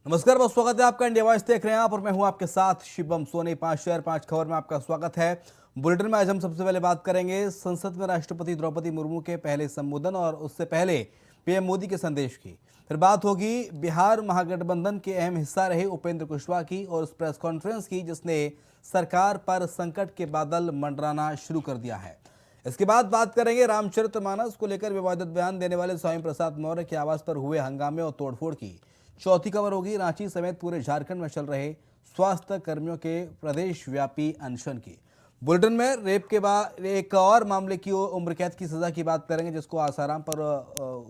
नमस्कार, बहुत स्वागत है आपका। इंडिया वॉइस देख रहे हैं आप और मैं हूं आपके साथ शिवम सोनी। 5 शहर 5 खबर में आपका स्वागत है। बुलेटिन में आज हम सबसे पहले बात करेंगे संसद में राष्ट्रपति द्रौपदी मुर्मू के पहले संबोधन और उससे पहले पीएम मोदी के संदेश की। फिर बात होगी बिहार महागठबंधन के अहम हिस्सा रहे उपेंद्र कुशवाहा की और उस प्रेस कॉन्फ्रेंस की जिसने सरकार पर संकट के बादल मंडराना शुरू कर दिया है। इसके बाद बात करेंगे रामचरितमानस को लेकर विवादित बयान देने वाले स्वामी प्रसाद मौर्य के आवास पर हुए हंगामे और तोड़फोड़ की। चौथी खबर होगी रांची समेत पूरे झारखंड में चल रहे स्वास्थ्य कर्मियों के प्रदेश व्यापी अनशन की। बुलेटिन में रेप के बाद एक और मामले की उम्र कैद की सजा की बात करेंगे जिसको आसाराम पर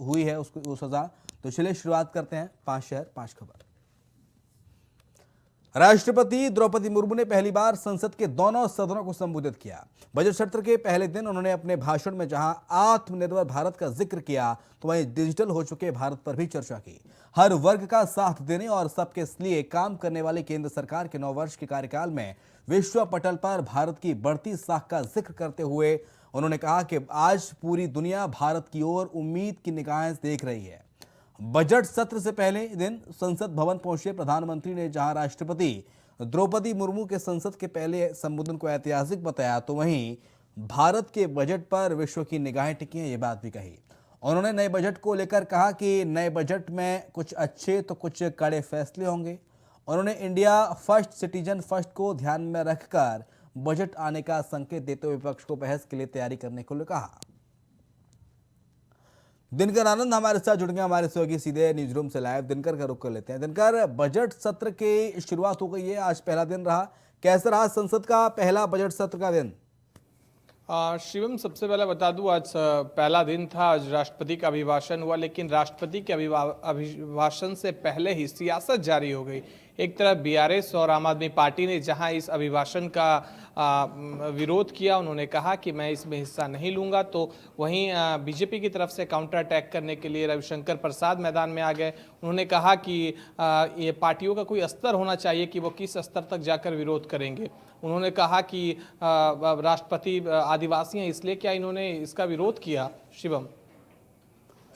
हुई है उसको सजा। तो चलिए शुरुआत करते हैं 5 शहर 5 खबर। राष्ट्रपति द्रौपदी मुर्मू ने पहली बार संसद के दोनों सदनों को संबोधित किया। बजट सत्र के पहले दिन उन्होंने अपने भाषण में जहां आत्मनिर्भर भारत का जिक्र किया तो वहीं डिजिटल हो चुके भारत पर भी चर्चा की। हर वर्ग का साथ देने और सबके लिए काम करने वाले केंद्र सरकार के 9 वर्ष के कार्यकाल में विश्व पटल पर भारत की बढ़ती साख का जिक्र करते हुए उन्होंने कहा कि आज पूरी दुनिया भारत की ओर उम्मीद की निगाहें देख रही है। बजट सत्र से पहले दिन संसद भवन पहुंचे प्रधानमंत्री ने जहां राष्ट्रपति द्रौपदी मुर्मू के संसद के पहले संबोधन को ऐतिहासिक बताया तो वहीं भारत के बजट पर विश्व की निगाहें टिकी हैं, ये बात भी कही। उन्होंने नए बजट को लेकर कहा कि नए बजट में कुछ अच्छे तो कुछ कड़े फैसले होंगे। उन्होंने इंडिया फर्स्ट सिटीजन फर्स्ट को ध्यान में रखकर बजट आने का संकेत देते हुए विपक्ष को बहस के लिए तैयारी करने को कहा। दिनकर आनंद हमारे साथ जुड़ गए हमारे सहयोगी सीधे न्यूज रूम से लाइव। दिनकर का रुख कर लेते हैं। दिनकर, बजट सत्र की शुरुआत हो गई है, आज पहला दिन रहा, कैसा रहा संसद का पहला बजट सत्र का दिन? शिवम, सबसे पहले बता दूं आज पहला दिन था, आज राष्ट्रपति का अभिभाषण हुआ, लेकिन राष्ट्रपति के अभिभाषण से पहले ही सियासत जारी हो गई। एक तरफ बीआरएस और आम आदमी पार्टी ने जहां इस अभिभाषण का विरोध किया, उन्होंने कहा कि मैं इसमें हिस्सा नहीं लूंगा, तो वहीं बीजेपी की तरफ से काउंटर अटैक करने के लिए रविशंकर प्रसाद मैदान में आ गए। उन्होंने कहा कि ये पार्टियों का कोई स्तर होना चाहिए कि वो किस स्तर तक जाकर विरोध करेंगे। उन्होंने कहा कि राष्ट्रपति आदिवासी हैं, इसलिए क्या इन्होंने इसका विरोध किया? शिवम,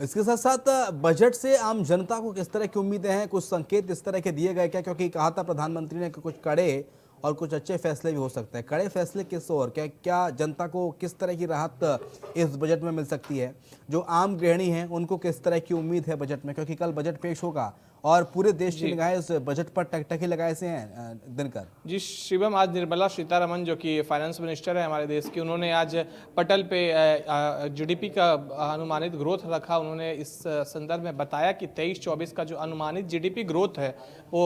इसके साथ साथ बजट से आम जनता को किस तरह की उम्मीदें हैं, कुछ संकेत इस तरह के दिए गए क्या? क्योंकि कहा था प्रधानमंत्री ने कि कुछ कड़े और कुछ अच्छे फैसले भी हो सकते हैं। कड़े फैसले किस और क्या जनता को किस तरह की राहत इस बजट में मिल सकती है? जो आम गृहिणी हैं उनको किस तरह की उम्मीद है बजट में, क्योंकि कल बजट पेश होगा और पूरे देश की निगाहें इस बजट पर टकटकी लगाए से हैं? दिनकर जी शिवम, आज निर्मला सीतारमण जो कि फाइनेंस मिनिस्टर है हमारे देश की, उन्होंने आज पटल पे जीडीपी का अनुमानित ग्रोथ रखा। उन्होंने इस संदर्भ में बताया कि 23-24 का जो अनुमानित जीडीपी ग्रोथ है वो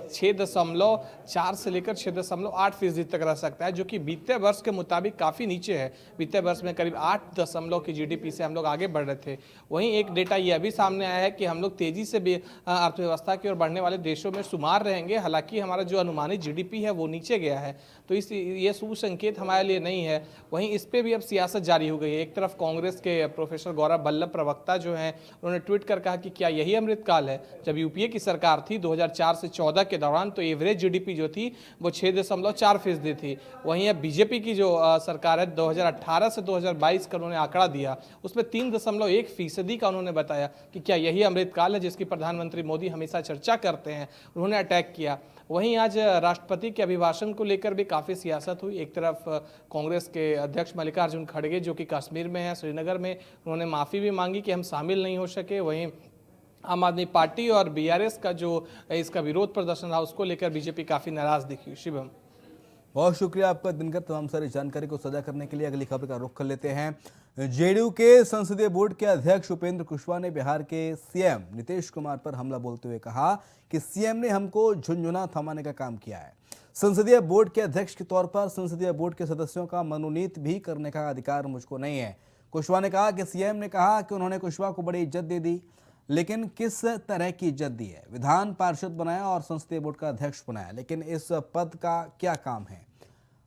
6.4 से लेकर 6.8% तक रह सकता है, जो कि बीते वर्ष के मुताबिक काफ़ी नीचे है। बीते वर्ष में करीब 8 की जीडीपी से हम लोग आगे बढ़ रहे थे। वहीं एक डेटा यह भी सामने आया है कि हम लोग तेज़ी से भी अर्थव्यवस्था की ओर बढ़ने वाले देशों में शुमार रहेंगे। हालांकि हमारा जो अनुमानित जीडीपी है वो नीचे गया है, तो ये शुभ संकेत हमारे लिए नहीं है। वहीं इस पे भी अब सियासत जारी हो गई है। एक तरफ कांग्रेस के प्रोफेसर गौरव बल्लभ प्रवक्ता जो हैं, उन्होंने ट्वीट कर कहा कि क्या यही अमृतकाल है? जब यूपीए की सरकार थी 2004 से 14 के दौरान तो एवरेज जीडीपी जो थी वो 6.4% थी। वहीं अब बीजेपी की जो सरकार है 2018 से 2022 का उन्होंने आंकड़ा दिया, उसमें 3.1% का उन्होंने बताया कि क्या यही अमृतकाल है जिसकी प्रधानमंत्री मोदी हमेशा चर्चा करते हैं। उन्होंने अटैक किया। वहीं आज राष्ट्रपति के अभिभाषण को लेकर भी काफ़ी सियासत हुई। एक तरफ कांग्रेस के अध्यक्ष मल्लिकार्जुन खड़गे जो कि कश्मीर में हैं, श्रीनगर में, उन्होंने माफ़ी भी मांगी कि हम शामिल नहीं हो सके। वहीं आम आदमी पार्टी और बीआरएस का जो इसका विरोध प्रदर्शन रहा उसको लेकर बीजेपी काफ़ी नाराज दिखी। शिवम, बहुत शुक्रिया आपका दिनकर, तमाम सारी जानकारी को साझा करने के लिए। अगली खबर का रुख कर लेते हैं। जेडीयू के संसदीय बोर्ड के अध्यक्ष उपेंद्र कुशवाहा ने बिहार के सीएम नीतीश कुमार पर हमला बोलते हुए कहा कि सीएम ने हमको झुंझुना थमाने का काम किया है। संसदीय बोर्ड के अध्यक्ष के तौर पर संसदीय बोर्ड के सदस्यों का मनोनीत भी करने का अधिकार मुझको नहीं है। कुशवाहा ने कहा कि सीएम ने कहा कि उन्होंने कुशवाहा को बड़ी इज्जत दे दी, लेकिन किस तरह की इज्जत दी है? विधान पार्षद बनाया और संसदीय बोर्ड का अध्यक्ष बनाया, लेकिन इस पद का क्या काम है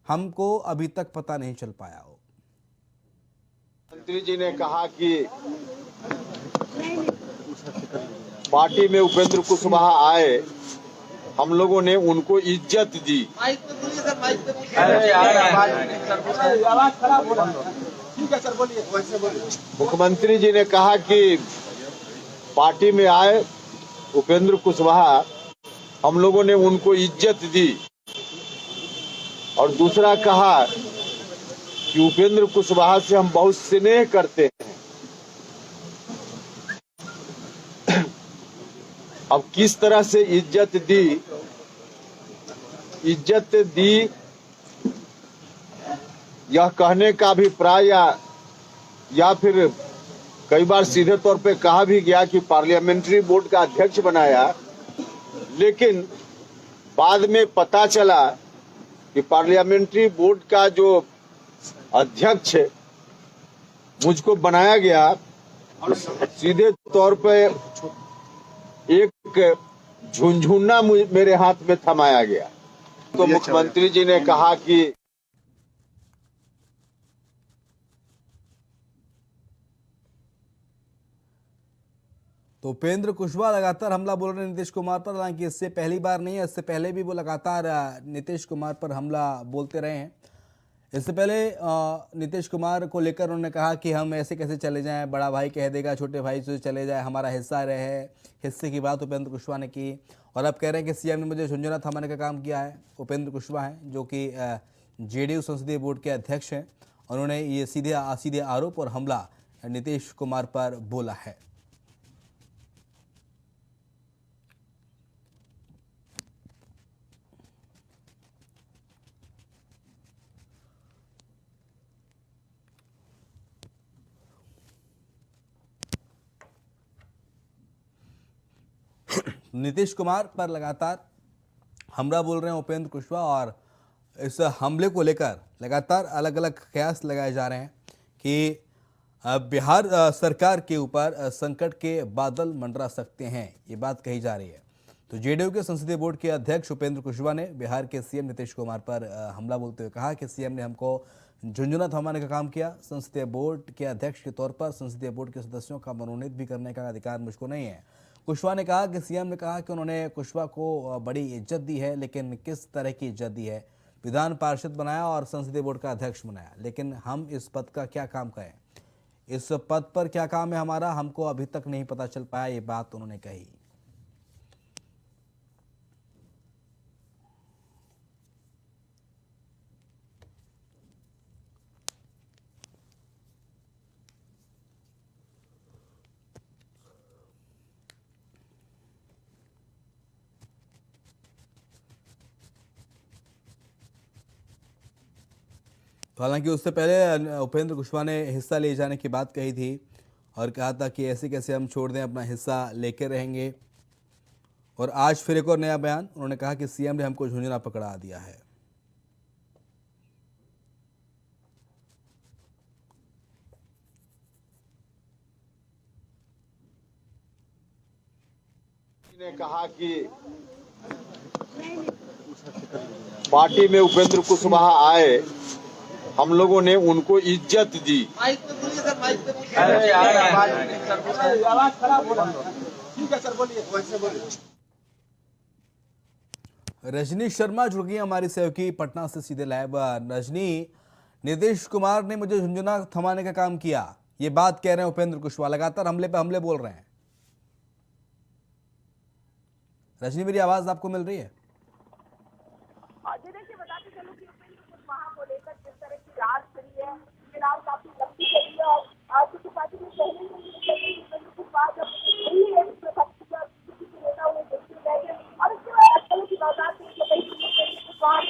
हमको अभी तक पता नहीं चल पाया हो। मंत्री जी ने कहा कि पार्टी में उपेंद्र कुशवाहा आए, हम लोगों ने उनको इज्जत दी। मुख्यमंत्री जी ने कहा कि पार्टी में आए उपेंद्र कुशवाहा हम लोगों ने उनको इज्जत दी। और दूसरा कहा कि उपेंद्र कुशवाहा से हम बहुत स्नेह करते हैं। अब किस तरह से इज्जत दी यह कहने का अभिप्राय या फिर कई बार सीधे तौर पे कहा भी गया कि पार्लियामेंट्री बोर्ड का अध्यक्ष बनाया, लेकिन बाद में पता चला कि पार्लियामेंट्री बोर्ड का जो अध्यक्ष मुझको बनाया गया, सीधे तौर पे एक झुनझुना मेरे हाथ में थमाया गया। तो मुख्यमंत्री जी ने कहा कि तो उपेंद्र कुशवाहा लगातार हमला बोल रहे हैं नीतीश कुमार पर। हालांकि इससे पहली बार नहीं है, इससे पहले भी वो लगातार नीतीश कुमार पर हमला बोलते रहे हैं। इससे पहले नीतीश कुमार को लेकर उन्होंने कहा कि हम ऐसे कैसे चले जाएं, बड़ा भाई कह देगा छोटे भाई से चले जाए, हमारा हिस्सा रहे। हिस्से की बात उपेंद्र कुशवाहा ने की और अब कह रहे हैं कि सीएम ने मुझे झुंझुना थमाने का काम किया है। उपेंद्र कुशवाहा हैं जो कि जेडीयू संसदीय बोर्ड के अध्यक्ष हैं। उन्होंने ये सीधे आरोप और हमला नीतीश कुमार पर बोला है। नीतीश कुमार पर लगातार हमला बोल रहे हैं उपेंद्र कुशवाहा और इस हमले को लेकर लगातार अलग अलग कयास लगाए जा रहे हैं कि बिहार सरकार के ऊपर संकट के बादल मंडरा सकते हैं, ये बात कही जा रही है। तो जेडीयू के संसदीय बोर्ड के अध्यक्ष उपेंद्र कुशवाहा ने बिहार के सीएम नीतीश कुमार पर हमला बोलते हुए कहा कि सीएम ने हमको झुंझुना थमाने का काम किया। संसदीय बोर्ड के अध्यक्ष के तौर पर संसदीय बोर्ड के सदस्यों का मनोनीत भी करने का अधिकार मुझको नहीं है। कुशवाहा ने कहा कि सीएम ने कहा कि उन्होंने कुशवाहा को बड़ी इज्जत दी है, लेकिन किस तरह की इज्जत दी है? विधान पार्षद बनाया और संसदीय बोर्ड का अध्यक्ष बनाया, लेकिन हम इस पद का क्या काम करें, इस पद पर क्या काम है हमारा, हमको अभी तक नहीं पता चल पाया, ये बात उन्होंने कही। तो हालांकि उससे पहले उपेंद्र कुशवाहा ने हिस्सा ले जाने की बात कही थी और कहा था कि ऐसे कैसे हम छोड़ दें, अपना हिस्सा लेके रहेंगे। और आज फिर एक और नया बयान, उन्होंने कहा कि सीएम ने हमको झुंझुना पकड़ा दिया है। ने कहा कि पार्टी में उपेंद्र कुशवाहा आए, हम लोगों ने उनको इज्जत दी। रजनी शर्मा जुड़ गई हमारी सहयोगी पटना से सीधे लाइव। रजनी, नीतीश कुमार ने मुझे झुंझुना थमाने का काम किया, ये बात कह रहे हैं उपेंद्र कुशवाहा, लगातार हमले पे हमले बोल रहे हैं। रजनी, मेरी आवाज आपको मिल रही है? देखिए, बताते चलो कि उपेंद्र कुशवाहा को लेकर जिस तरह की रात चली है, फिलहाल काफी लंबी चली है और किसी पार्टी में पहले ही उपेंद्र कुशवाहा जब नेता हुए देखते गए और उसके बाद चलो की बात जो कई उपेंद्र कुशवाहा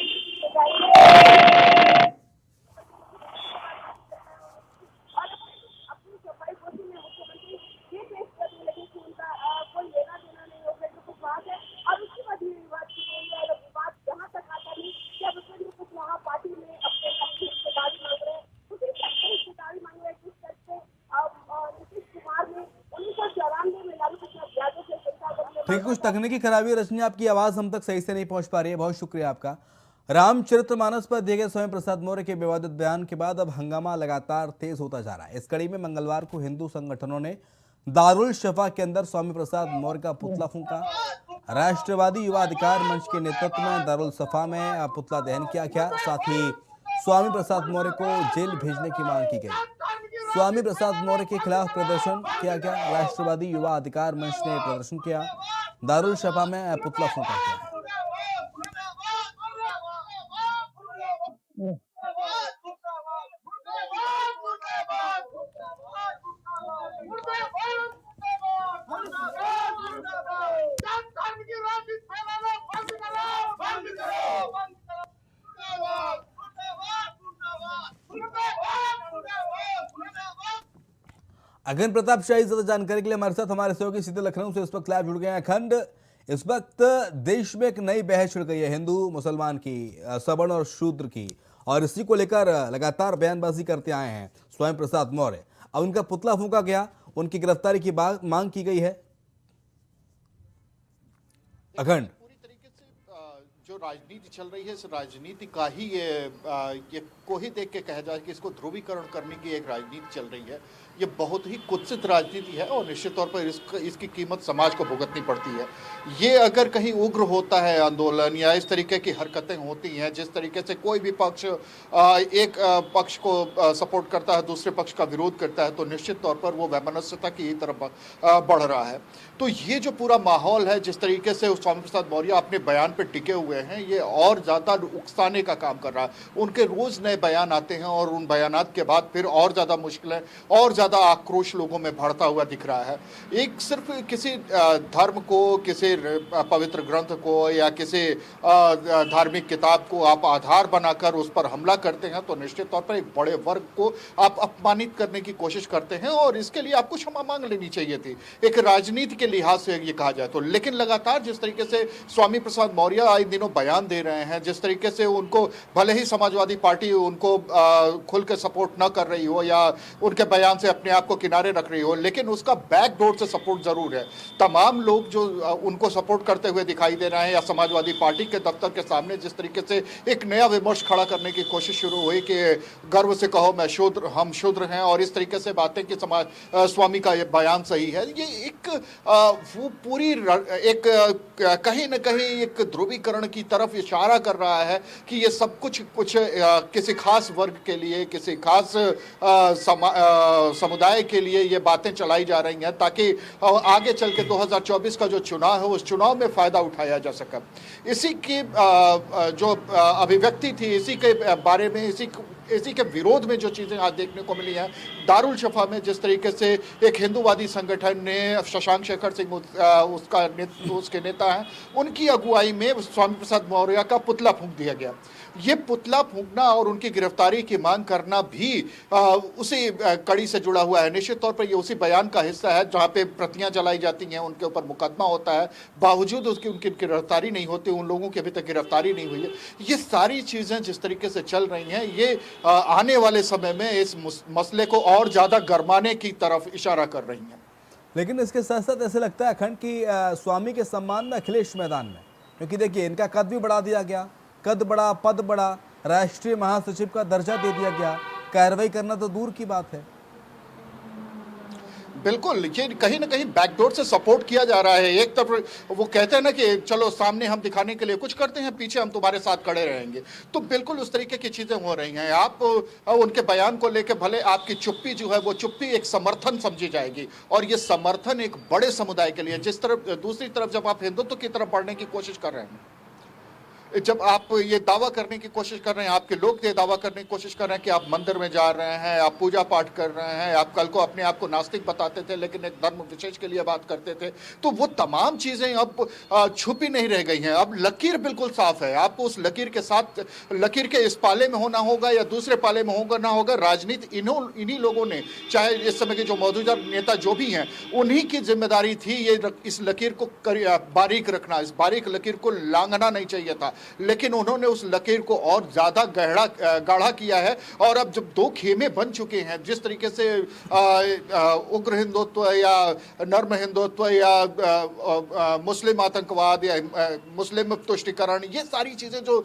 अपनी सफाई पोशी में मुख्यमंत्री ये पेश करने लगे कि उनका कोई लेना देना नहीं उपेंद्र कुशवाहा से। और उसके बाद ये विवाद की गई है और विवाद यहाँ तक आता नहीं कि अब उपेंद्र कुशवाहा पार्टी में अपने हिस्सेदारी मांग रहे हैं, उसी हिस्सेदारी मांग रहे हैं जिस तरह से नीतीश कुमार ने 1994 में लालू प्रसाद यादव से संसद। ठीक, कुछ तकनीकी खराबी है रजनी, आपकी आवाज हम तक सही से नहीं पहुंच पा रही है, बहुत शुक्रिया आपका। रामचरितमानस पर दिए गए स्वामी प्रसाद मौर्य के विवादित बयान के बाद अब हंगामा लगातार तेज होता जा रहा है। इस कड़ी में मंगलवार को हिंदू संगठनों ने दारुल शफा के अंदर स्वामी प्रसाद मौर्य का पुतला फूंका। राष्ट्रवादी युवा अधिकार मंच के नेतृत्व में दारुल सफा में पुतला दहन किया गया। साथ ही स्वामी प्रसाद मौर्य को जेल भेजने की मांग की गई। स्वामी प्रसाद मौर्य के खिलाफ प्रदर्शन किया गया। राष्ट्रवादी युवा अधिकार मंच ने प्रदर्शन किया। दारुल शफा में पुतला फूंका गया है। अखंड प्रताप शाही ज्यादा जानकारी के लिए हमारे साथ हमारे सहयोगी सीधे लखनऊ से इस वक्त लाइव जुड़ गए हैं। अखंड, इस वक्त देश में एक नई बहस छिड़ गई है हिंदू मुसलमान की, सवर्ण और शूद्र की, और इसी को लेकर लगातार बयानबाजी करते आए हैं स्वयं प्रसाद मौर्य। अब उनका पुतला फूंका गया, उनकी गिरफ्तारी की मांग की गई है। अखंड, पूरी तरीके से जो राजनीति चल रही है इस राजनीति का ही ये को ही देख के कहा जाए कि इसको ध्रुवीकरण करने की एक राजनीति चल रही है। ये बहुत ही कुत्सित राजनीति है और निश्चित तौर पर इसकी कीमत समाज को भुगतनी पड़ती है। ये अगर कहीं उग्र होता है आंदोलन या इस तरीके की हरकतें होती हैं जिस तरीके से कोई भी पक्ष एक पक्ष को सपोर्ट करता है दूसरे पक्ष का विरोध करता है तो निश्चित तौर पर वो वैमनस्यता की तरफ बढ़ रहा है। तो ये जो पूरा माहौल है जिस तरीके से स्वामी प्रसाद मौर्य अपने बयान पर टिके हुए हैं ये और ज़्यादा उकसाने का काम कर रहा है। उनके रोज़ नए बयान आते हैं और उन बयानात के बाद फिर और ज़्यादा मुश्किलें और ज़्यादा आक्रोश लोगों में बढ़ता हुआ दिख रहा है। एक सिर्फ किसी धर्म को किसी पवित्र ग्रंथ को या किसी धार्मिक किताब को आप आधार बनाकर उस पर हमला करते हैं तो निश्चित तौर पर एक बड़े वर्ग को आप अपमानित करने की कोशिश करते हैं और इसके लिए आपको क्षमा मांग लेनी चाहिए थी एक राजनीति के लिहाज से ये कहा जाए तो। लेकिन लगातार जिस तरीके से स्वामी प्रसाद मौर्य आए दिनों बयान दे रहे हैं जिस तरीके से उनको भले ही समाजवादी पार्टी उनको खुल के सपोर्ट न कर रही हो या उनके बयान से अपने आप को किनारे रख रही हो लेकिन उसका बैकडोर से सपोर्ट जरूर है। तमाम लोग जो उनको सपोर्ट करते हुए दिखाई दे रहे हैं या समाजवादी पार्टी के दफ्तर के सामने जिस तरीके से एक नया विमर्श खड़ा करने की कोशिश शुरू हुई कि गर्व से कहो मैं शूद्र हम शूद्र हैं और इस तरीके से बातें कि स्वामी का ये बयान सही है। ये एक वो पूरी एक कहीं न कहीं एक ध्रुवीकरण की तरफ इशारा कर रहा है कि ये सब कुछ किसी खास वर्ग के लिए किसी खास समुदाय के लिए ये बातें चलाई जा रही हैं ताकि आगे चल के 2024 का जो चुनाव है उस चुनाव में फायदा उठाया जा सके। इसी की जो अभिव्यक्ति थी इसी के बारे में इसी के विरोध में जो चीज़ें आज देखने को मिली हैं दारुल शफा में जिस तरीके से एक हिंदूवादी संगठन ने शशांक शेखर सिंह उसके नेता हैं उनकी अगुवाई में स्वामी प्रसाद मौर्य का पुतला फूंक दिया गया। ये पुतला फूंकना और उनकी गिरफ्तारी की मांग करना भी उसी कड़ी से जुड़ा हुआ है। निश्चित तौर पर ये उसी बयान का हिस्सा है जहाँ पे प्रतियां जलाई जाती हैं उनके ऊपर मुकदमा होता है बावजूद उसकी उनकी गिरफ्तारी नहीं होती उन लोगों की अभी तक गिरफ्तारी नहीं हुई है। ये सारी चीज़ें जिस तरीके से चल रही हैं ये आने वाले समय में इस मसले को और ज़्यादा गरमाने की तरफ इशारा कर रही हैं। लेकिन इसके साथ साथ ऐसे लगता है अखंड की स्वामी के सम्मान में अखिलेश मैदान में, क्योंकि देखिए इनका कद भी बढ़ा दिया गया, कद बढ़ा पद बढ़ा, राष्ट्रीय महासचिव का दर्जा दे दिया गया, कार्रवाई करना तो दूर की बात है। बिल्कुल, ये कहीं ना कहीं बैकडोर से सपोर्ट किया जा रहा है। एक तरफ वो कहते हैं ना कि चलो सामने हम दिखाने के लिए कुछ करते हैं पीछे हम तुम्हारे साथ खड़े रहेंगे, तो बिल्कुल उस तरीके की चीजें हो रही हैं। आप उनके बयान को लेकर भले आपकी चुप्पी जो है वो चुप्पी एक समर्थन समझी जाएगी और ये समर्थन एक बड़े समुदाय के लिए जिस तरफ दूसरी तरफ जब आप हिंदुत्व की तरफ बढ़ने की कोशिश कर रहे हैं जब आप ये दावा करने की कोशिश कर रहे हैं आपके लोग ये दावा करने की कोशिश कर रहे हैं कि आप मंदिर में जा रहे हैं आप पूजा पाठ कर रहे हैं आप कल को अपने आप को नास्तिक बताते थे लेकिन एक धर्म विशेष के लिए बात करते थे तो वो तमाम चीज़ें अब छुपी नहीं रह गई हैं। अब लकीर बिल्कुल साफ है। आपको उस लकीर के साथ लकीर के इस पाले में होना होगा या दूसरे पाले में होगा ना होगा। राजनीति इन्हीं लोगों ने चाहे इस समय के जो मौजूदा नेता जो भी हैं उन्हीं की जिम्मेदारी थी ये इस लकीर को बारीक रखना, इस बारीक लकीर को लांघना नहीं चाहिए था लेकिन उन्होंने उस लकीर को और ज्यादा गाढ़ा किया है। और अब जब दो खेमे बन चुके हैं जिस तरीके से उग्र हिंदुत्व या नर्म हिंदुत्व या मुस्लिम आतंकवाद या मुस्लिम तुष्टिकरण ये सारी चीजें जो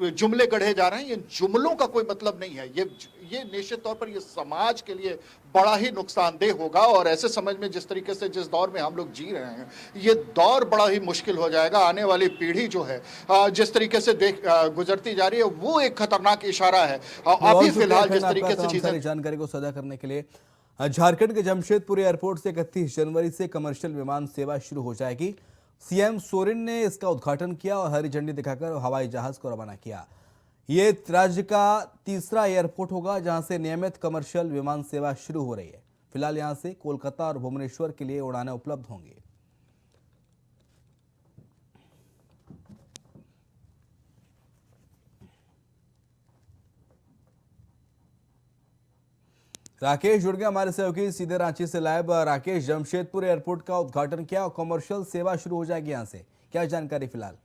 जुमले गढ़े जा रहे हैं ये जुमलों का कोई मतलब नहीं है। ये निश्चित तौर पर ये समाज के लिए बड़ा ही नुकसानदेह होगा और ऐसे समझ में जिस तरीके से जिस दौर में हम लोग जी रहे हैं ये दौर बड़ा ही मुश्किल हो जाएगा। आने वाली पीढ़ी जो है जिस तरीके से गुजरती जा रही है वो एक खतरनाक इशारा है। अभी फिलहाल जिस तरीके से चीजें जानकारी को साझा करने के लिए झारखंड के जमशेदपुर एयरपोर्ट से 31 जनवरी से कमर्शियल विमान सेवा शुरू हो जाएगी। सीएम सोरेन ने इसका उद्घाटन किया और हरी झंडी दिखाकर हवाई जहाज को रवाना किया। ये राज्य का तीसरा एयरपोर्ट होगा जहां से नियमित कमर्शियल विमान सेवा शुरू हो रही है। फिलहाल यहां से कोलकाता और भुवनेश्वर के लिए उड़ानें उपलब्ध होंगी। राकेश जुड़ गए हमारे सहयोगी सीधे रांची से लाइव। राकेश, जमशेदपुर एयरपोर्ट का उद्घाटन किया और कमर्शियल सेवा शुरू हो जाएगी यहां से, क्या जानकारी फिलहाल?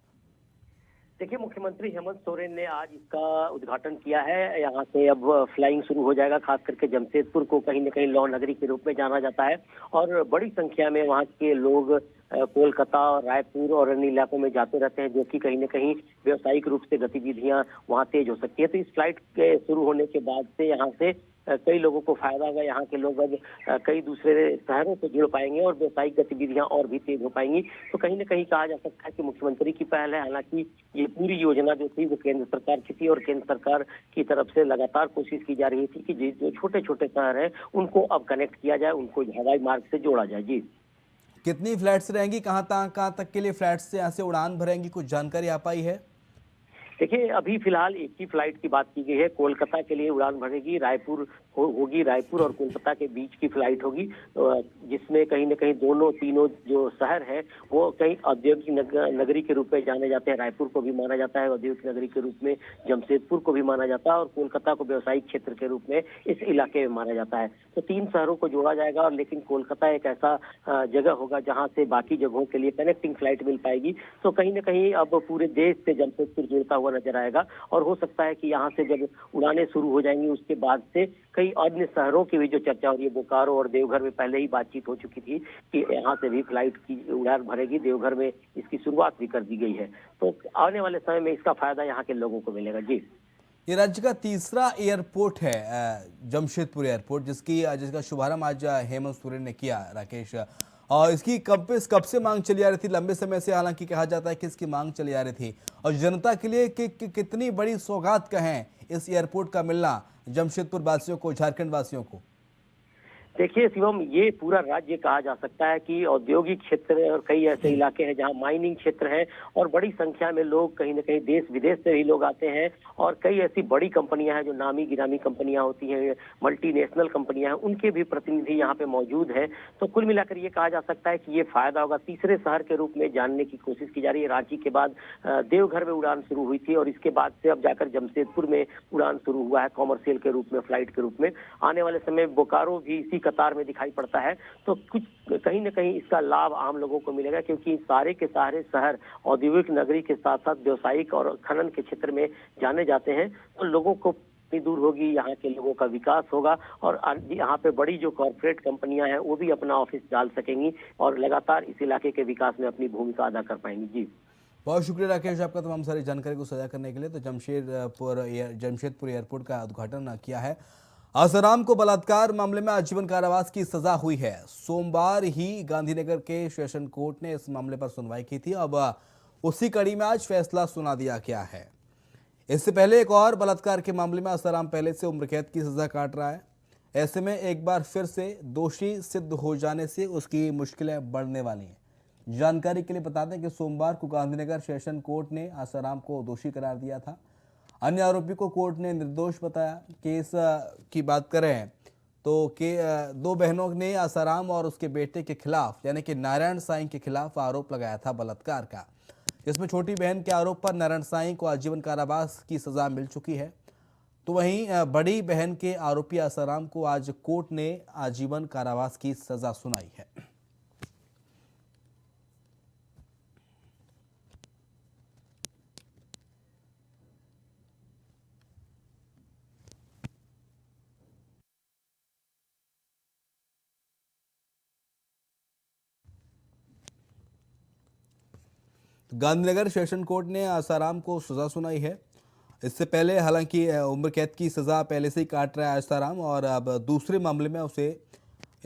देखिए, मुख्यमंत्री हेमंत सोरेन ने आज इसका उद्घाटन किया है। यहाँ से अब फ्लाइंग शुरू हो जाएगा। खास करके जमशेदपुर को कहीं न कहीं लौ नगरी के रूप में जाना जाता है और बड़ी संख्या में वहाँ के लोग कोलकाता, रायपुर और अन्य इलाकों में जाते रहते हैं, जो कि कहीं न कहीं व्यावसायिक रूप से गतिविधियां वहाँ तेज हो सकती है। तो इस फ्लाइट के शुरू होने के बाद से यहाँ से कई लोगों को फायदा होगा। यहाँ के लोग अब कई दूसरे शहरों से जुड़ पाएंगे और व्यावसायिक गतिविधियां और भी तेज हो पाएंगी। तो कहीं न कहीं कहा जा सकता है कि मुख्यमंत्री की पहल है। हालांकि ये पूरी योजना जो थी वो केंद्र सरकार की थी और केंद्र सरकार की तरफ से लगातार कोशिश की जा रही थी कि जो छोटे छोटे शहर हैं उनको अब कनेक्ट किया जाए, उनको हवाई मार्ग से जोड़ा जाए। जी, कितनी फ्लाइट्स रहेंगी, कहाँ तक के लिए फ्लाइट्स से यहाँ से उड़ान भरेंगी, कुछ जानकारी आ पाई है? देखिए, अभी फिलहाल एक ही फ्लाइट की बात की गई है। कोलकाता के लिए उड़ान भरेगी, रायपुर होगी, रायपुर और कोलकाता के बीच की फ्लाइट होगी, जिसमें कहीं न कहीं तीनों जो शहर है वो कहीं औद्योगिक नगरी के रूप में जाने जाते हैं। रायपुर को भी माना जाता है औद्योगिक नगरी के रूप में, जमशेदपुर को भी माना जाता है और कोलकाता को व्यावसायिक क्षेत्र के रूप में इस इलाके में माना जाता है। तो 3 शहरों को जोड़ा जाएगा और लेकिन कोलकाता एक ऐसा जगह होगा जहाँ से बाकी जगहों के लिए कनेक्टिंग फ्लाइट मिल पाएगी। तो कहीं न कहीं अब पूरे देश से जमशेदपुर जुड़ता हुआ नजर आएगा और हो सकता है कि यहाँ से जब उड़ानें शुरू हो जाएंगी उसके बाद से कई अन्य शहरों की भी जो चर्चा हो रही है, बोकारो और देवघर में पहले ही बातचीत हो चुकी थी कि यहाँ से भी फ्लाइट की उड़ान भरेगी। देवघर में इसकी शुरुआत भी कर दी गई है। तो आने वाले समय में इसका फायदा यहाँ के लोगों को मिलेगा। जी, ये राज्य का तीसरा एयरपोर्ट है जमशेदपुर एयरपोर्ट, जिसका शुभारंभ आज हेमंत सोरेन ने किया। राकेश, और इसकी कब से मांग चली आ रही थी? लंबे समय से हालांकि कहा जाता है कि इसकी मांग चली आ रही थी, और जनता के लिए कितनी बड़ी सौगात कहें इस एयरपोर्ट का मिलना जमशेदपुर वासियों को, झारखंड वासियों को? देखिए शिवम, ये पूरा राज्य कहा जा सकता है कि औद्योगिक क्षेत्र और कई ऐसे इलाके हैं जहां माइनिंग क्षेत्र है और बड़ी संख्या में लोग कहीं न कहीं देश विदेश से भी लोग आते हैं और कई ऐसी बड़ी कंपनियां हैं जो नामी गिरामी कंपनियां होती हैं, मल्टीनेशनल कंपनियां हैं, उनके भी प्रतिनिधि यहाँ पे मौजूद हैं। तो कुल मिलाकर ये कहा जा सकता है कि ये फायदा होगा। तीसरे शहर के रूप में जानने की कोशिश की जा रही है। रांची के बाद देवघर में उड़ान शुरू हुई थी और इसके बाद से अब जाकर जमशेदपुर में उड़ान शुरू हुआ है कॉमर्शियल के रूप में, फ्लाइट के रूप में। आने वाले समय बोकारो भी इसी कतार में दिखाई पड़ता है। तो कुछ कहीं न कहीं इसका लाभ आम लोगों को मिलेगा, क्योंकि सारे के सारे शहर औद्योगिक नगरी के साथ साथ व्यावसायिक और खनन के क्षेत्र में जाने जाते हैं। तो लोगों को दूर होगी, यहाँ के लोगों का विकास होगा और यहाँ पे बड़ी जो कॉर्पोरेट कंपनियां हैं वो भी अपना ऑफिस डाल सकेंगी और लगातार इस इलाके के विकास में अपनी भूमिका अदा कर पाएंगी। जी, बहुत शुक्रिया राकेश आपका तमाम सारी जानकारी को साझा करने के लिए। तो जमशेदपुर एयरपोर्ट का उद्घाटन किया है। आसाराम को बलात्कार मामले में आजीवन कारावास की सजा हुई है। सोमवार ही गांधीनगर के सेशन कोर्ट ने इस मामले पर सुनवाई की थी। अब उसी कड़ी में आज फैसला सुना दिया गया है। इससे पहले एक और बलात्कार के मामले में आसाराम पहले से उम्र कैद की सजा काट रहा है। ऐसे में एक बार फिर से दोषी सिद्ध हो जाने से उसकी मुश्किलें बढ़ने वाली हैं। जानकारी के लिए बता दें कि सोमवार को गांधीनगर सेशन कोर्ट ने आसाराम को दोषी करार दिया था। अन्य आरोपी को कोर्ट ने निर्दोष बताया। केस की बात करें तो दो बहनों ने आसाराम और उसके बेटे के खिलाफ यानी कि नारायण साईं के खिलाफ आरोप लगाया था बलात्कार का, जिसमें छोटी बहन के आरोप पर नारायण साईं को आजीवन कारावास की सजा मिल चुकी है। तो वहीं बड़ी बहन के आरोपी आसाराम को आज कोर्ट ने आजीवन कारावास की सजा सुनाई है। गांधीनगर सेशन कोर्ट ने आसाराम को सजा सुनाई है। इससे पहले हालांकि उम्र कैद की सजा पहले से ही काट रहा है आसाराम, और अब दूसरे मामले में उसे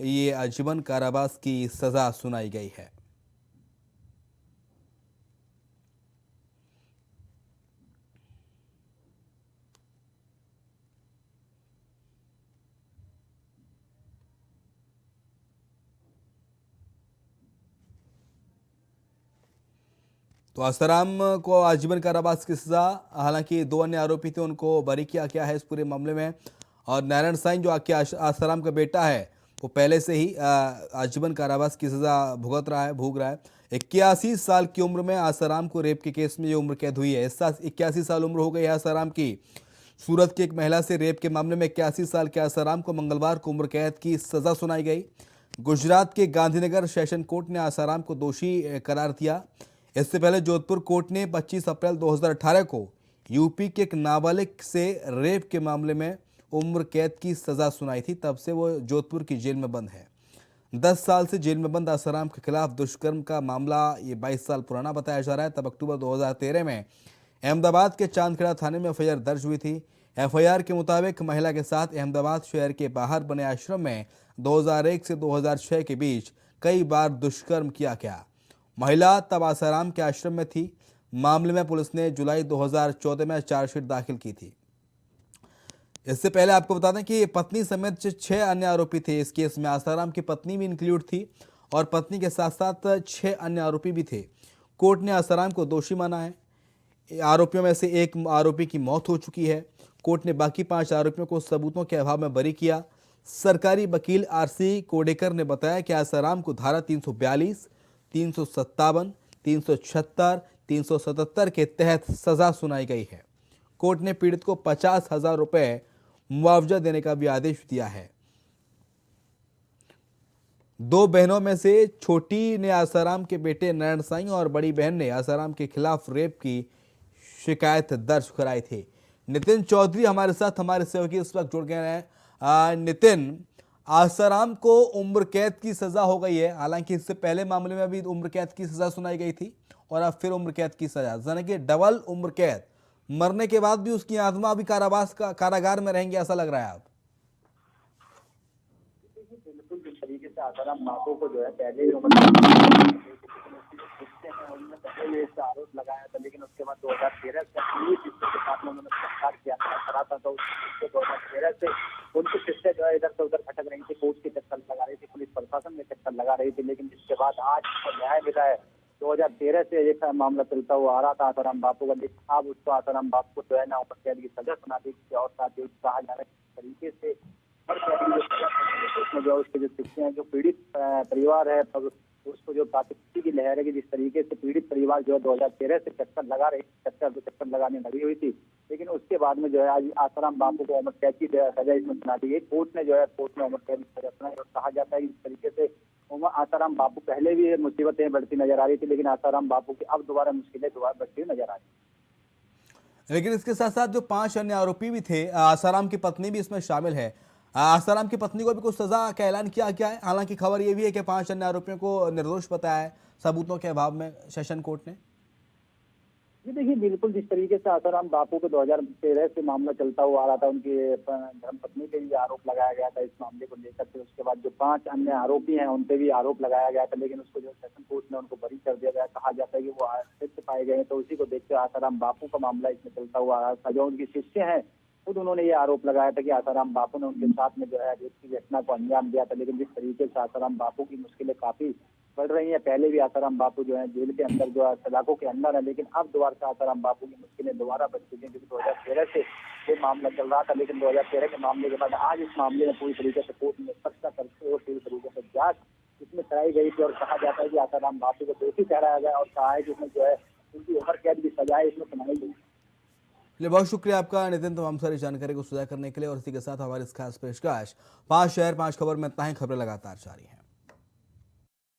ये आजीवन कारावास की सजा सुनाई गई है। तो आसाराम को आजीवन कारावास की सजा, हालांकि 2 अन्य आरोपी थे, उनको बरी किया गया है इस पूरे मामले में। और नारायण साईं जो आसाराम का बेटा है वो पहले से ही आजीवन कारावास की सजा भोग रहा है। 81 साल की उम्र में आसाराम को रेप के केस में ये उम्र कैद हुई है। इस साल 81 साल उम्र हो गई है आसाराम की। सूरत की एक महिला से रेप के मामले में 81 साल के आसाराम को मंगलवार को उम्र कैद की सजा सुनाई गई। गुजरात के गांधीनगर सेशन कोर्ट ने आसाराम को दोषी करार दिया। इससे पहले जोधपुर कोर्ट ने 25 अप्रैल 2018 को यूपी के एक नाबालिग से रेप के मामले में उम्र कैद की सजा सुनाई थी। तब से वो जोधपुर की जेल में बंद है। 10 साल से जेल में बंद आसाराम के खिलाफ दुष्कर्म का मामला ये 22 साल पुराना बताया जा रहा है। तब अक्टूबर 2013 में अहमदाबाद के चांदखेड़ा थाने में एफआईआर दर्ज हुई थी। एफआईआर के मुताबिक महिला के साथ अहमदाबाद शहर के बाहर बने आश्रम में 2001 से 2006 के बीच कई बार दुष्कर्म किया गया। महिला तब आसाराम के आश्रम में थी। मामले में पुलिस ने जुलाई 2014 में चार्जशीट दाखिल की थी। इससे पहले आपको बता दें कि पत्नी समेत 6 अन्य आरोपी थे इस केस में। आसाराम की पत्नी भी इंक्लूड थी और पत्नी के साथ साथ 6 अन्य आरोपी भी थे। कोर्ट ने आसाराम को दोषी माना है। आरोपियों में से एक आरोपी की मौत हो चुकी है। कोर्ट ने बाकी 5 आरोपियों को सबूतों के अभाव में बरी किया। सरकारी वकील आरसी कोडेकर ने बताया कि आसाराम को धारा 342, 357, 376, 377 के तहत सजा सुनाई गई है। कोर्ट ने पीड़ित को 50,000 रुपए मुआवजा देने का भी आदेश दिया है। 2 बहनों में से छोटी ने आसाराम के बेटे नारायण साईं और बड़ी बहन ने आसाराम के खिलाफ रेप की शिकायत दर्ज कराई थी। नितिन चौधरी हमारे साथ हमारे सहयोगी इस वक्त जुड़ गए हैं। नितिन, आसाराम को उम्र कैद की सजा हो गई है, हालांकि इससे पहले मामले में भी उम्र कैद की सजा सुनाई गई थी और अब फिर उम्र कैद की सजा, यानी कि डबल उम्र कैद। मरने के बाद भी उसकी आत्मा अभी कारागार में रहेंगे, ऐसा लग रहा है अब। बिल्कुल जिस तरीके से आसाराम बापू को जो है पहले ही पहले इसका आरोप लगाया था, लेकिन उसके बाद 2013 से के साथ में उन्होंने गिरफ्तार किया था तो 2013 से उनकी शिष्य जो है इधर से उधर भटक रही थी, कोर्ट के चक्कर लगा रही थी, पुलिस प्रशासन में चक्कर लगा रही थी। लेकिन जिसके बाद आज न्याय मिला है। 2013 से एक मामला चलता हुआ आ रहा था आसाराम बापू का, लेकिन अब उसको आसाराम बापू को जो है ना उम्र कैद की सजा सुना दी और साथ ही कहा जा रहा है तरीके से उसमें जो उसके जो शिक्षे हैं, जो पीड़ित परिवार है, उसको जो प्राथमिकता की लहर है कि जिस तरीके से पीड़ित परिवार जो है 2013 से चक्कर लगाने लगी हुई थी, लेकिन उसके बाद में जो है आज आसाराम बापू को उम्र कैद की सजा इसमें सुना दी गई। कोर्ट ने उम्र कैद की सजा सुनाई और कहा जाता है कि इस तरीके से आसाराम बापू पहले भी मुसीबतें बढ़ती नजर आ रही थी, लेकिन आसाराम बापू की अब दोबारा मुश्किलें बढ़ती हुई नजर आ रही। लेकिन इसके साथ साथ जो 5 अन्य आरोपी भी थे, आसाराम की पत्नी भी इसमें शामिल है। आसाराम की पत्नी को भी कुछ सजा का ऐलान किया गया है। हालांकि खबर यह भी है कि 5 अन्य आरोपियों को निर्दोष बताया है सबूतों के अभाव में सेशन कोर्ट ने। जी देखिए, बिल्कुल जिस तरीके से आसाराम बापू को 2013 से मामला चलता हुआ आ रहा था, उनकी धर्मपत्नी पे भी आरोप लगाया गया था इस मामले को लेकर के। उसके बाद जो 5 अन्य आरोपी हैं उन पे भी आरोप लगाया गया था, लेकिन उसको जो सेशन कोर्ट ने उनको बरी कर दिया गया। कहा जाता है कि वो आश्रित पाए गए हैं, तो उसी को देखते आसाराम बापू का मामला इसमें चलता हुआ आ रहा था। जो उनके शिष्य हैं खुद उन्होंने ये आरोप लगाया था कि आसाराम बापू ने उनके साथ में जो है रेप की घटना को अंजाम दिया था। लेकिन जिस तरीके से आसाराम बापू की मुश्किलें काफी बढ़ रही है, पहले भी आसाराम बापू जो है जेल के अंदर जो है सलाखों के अंदर है, लेकिन अब दोबारा से आसाराम बापू की मुश्किलें दोबारा बढ़ चुकी हैं, क्योंकि 2013 से ये मामला चल रहा था। लेकिन 2013 के मामले के बाद आज इस मामले में पूरी तरीके से कोर्ट में स्पष्टता करते हुए पूरी तरीके से जांच इसमें कराई गई थी और कहा जाता है कि आसाराम बापू को दोषी ठहराया गया और कहा है कि इसमें जो है उनकी उम्र कैद की सजा इसमें सुनाई गई। बहुत शुक्रिया आपका नितिन, तमाम सारी जानकारी को साझा करने के लिए। और इसी के साथ हमारे इस खास पेशकश 5 शहर 5 खबर में इतना ही। खबरें लगातार जारी हैं।